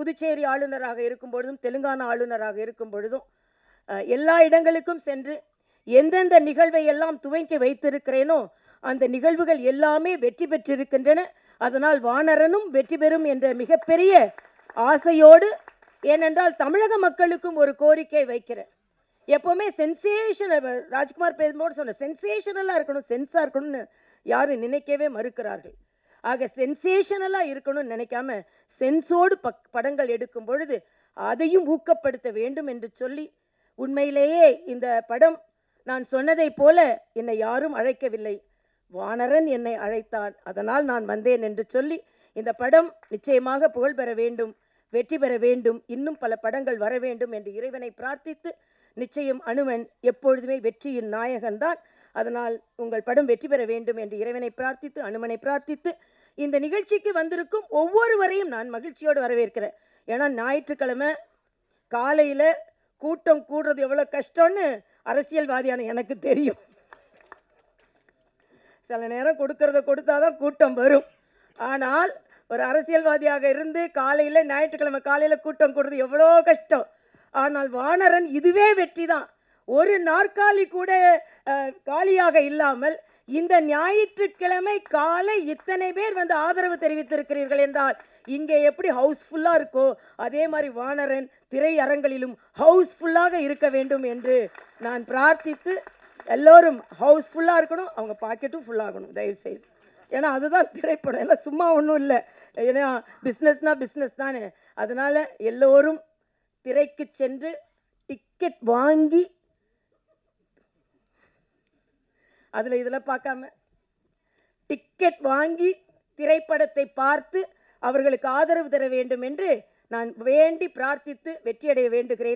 புதுச்சேரி ஆளுநராக இருக்கும் பொழுதும் தெலுங்கானா ஆளுநராக இருக்கும் பொழுதும் எல்லா இடங்களுக்கும் சென்று எந்தெந்த நிகழ்வை எல்லாம் துவங்கி வைத்திருக்கிறேனோ அந்த நிகழ்வுகள் எல்லாமே வெற்றி பெற்றிருக்கின்றன. அதனால் வானரனும் வெற்றி பெறும் என்ற மிகப்பெரிய ஆசையோடு, ஏனென்றால் தமிழக மக்களுக்கும் ஒரு கோரிக்கை வைக்கிறேன். எப்போவுமே சென்சேஷனல், ராஜ்குமார் பேசும்போது சொன்ன சென்சேஷனலாக இருக்கணும், சென்ஸாக இருக்கணும்னு யாரும் நினைக்கவே மறுக்கிறார்கள். ஆக சென்சேஷனலாக இருக்கணும்னு நினைக்காம சென்ஸோடு படங்கள் எடுக்கும் பொழுது அதையும் ஊக்கப்படுத்த வேண்டும் என்று சொல்லி, உண்மையிலேயே இந்த படம் நான் சொன்னதை போல என்னை யாரும் அழைக்கவில்லை, வானரன் என்னை அழைத்தான், அதனால் நான் வந்தேன் என்று சொல்லி இந்த படம் நிச்சயமாக புகழ் பெற வேண்டும், வெற்றி பெற வேண்டும், இன்னும் பல படங்கள் வர வேண்டும் என்று இறைவனை பிரார்த்தித்து, நிச்சயம் அனுமன் எப்பொழுதுமே வெற்றியின் நாயகன்தான். அதனால் உங்கள் படம் வெற்றி பெற வேண்டும் என்று இறைவனை பிரார்த்தித்து, அனுமனை பிரார்த்தித்து, இந்த நிகழ்ச்சிக்கு வந்திருக்கும் ஒவ்வொருவரையும் நான் மகிழ்ச்சியோடு வரவேற்கிறேன். ஏன்னா ஞாயிற்றுக்கிழமை காலையில் கூட்டம் கூடுறது எவ்வளோ கஷ்டம்னு அரசியல்வாதியான எனக்கு தெரியும். சில நேரம் கொடுக்கறத கொடுத்தாதான் கூட்டம் வரும். ஆனால் ஒரு அரசியல்வாதியாக இருந்து காலையில் ஞாயிற்றுக்கிழமை காலையில் கூட்டம் கூடுறது எவ்வளோ கஷ்டம். ஆனால் வானரன் இதுவே வெற்றி தான். ஒரு நாற்காலி கூட காலியாக இல்லாமல் இந்த ஞாயிற்றுக்கிழமை காலை இத்தனை பேர் வந்து ஆதரவு தெரிவித்திருக்கிறீர்கள் என்றால் இங்கே எப்படி ஹவுஸ்ஃபுல்லாக இருக்கோ அதே மாதிரி வானரன் திரையரங்களிலும் ஹவுஸ்ஃபுல்லாக இருக்க வேண்டும் என்று நான் பிரார்த்தித்து, எல்லோரும் ஹவுஸ்ஃபுல்லாக இருக்கணும், அவங்க பாக்கெட்டும் ஃபுல்லாகணும் தயவுசெய்து. ஏன்னா அதுதான் திரைப்படம், எல்லாம் சும்மா ஒன்றும் இல்லை. ஏன்னா பிஸ்னஸ்னால் பிஸ்னஸ் தானே. அதனால் எல்லோரும் திரைக்கு சென்று டிக்கெட் வாங்கி, அதில் இதில் பார்க்காம டிக்கெட் வாங்கி திரைப்படத்தை பார்த்து அவர்களுக்கு ஆதரவு தர வேண்டும் என்று நான் வேண்டி பிரார்த்தித்து வெற்றியடைய வேண்டுகிறேன்.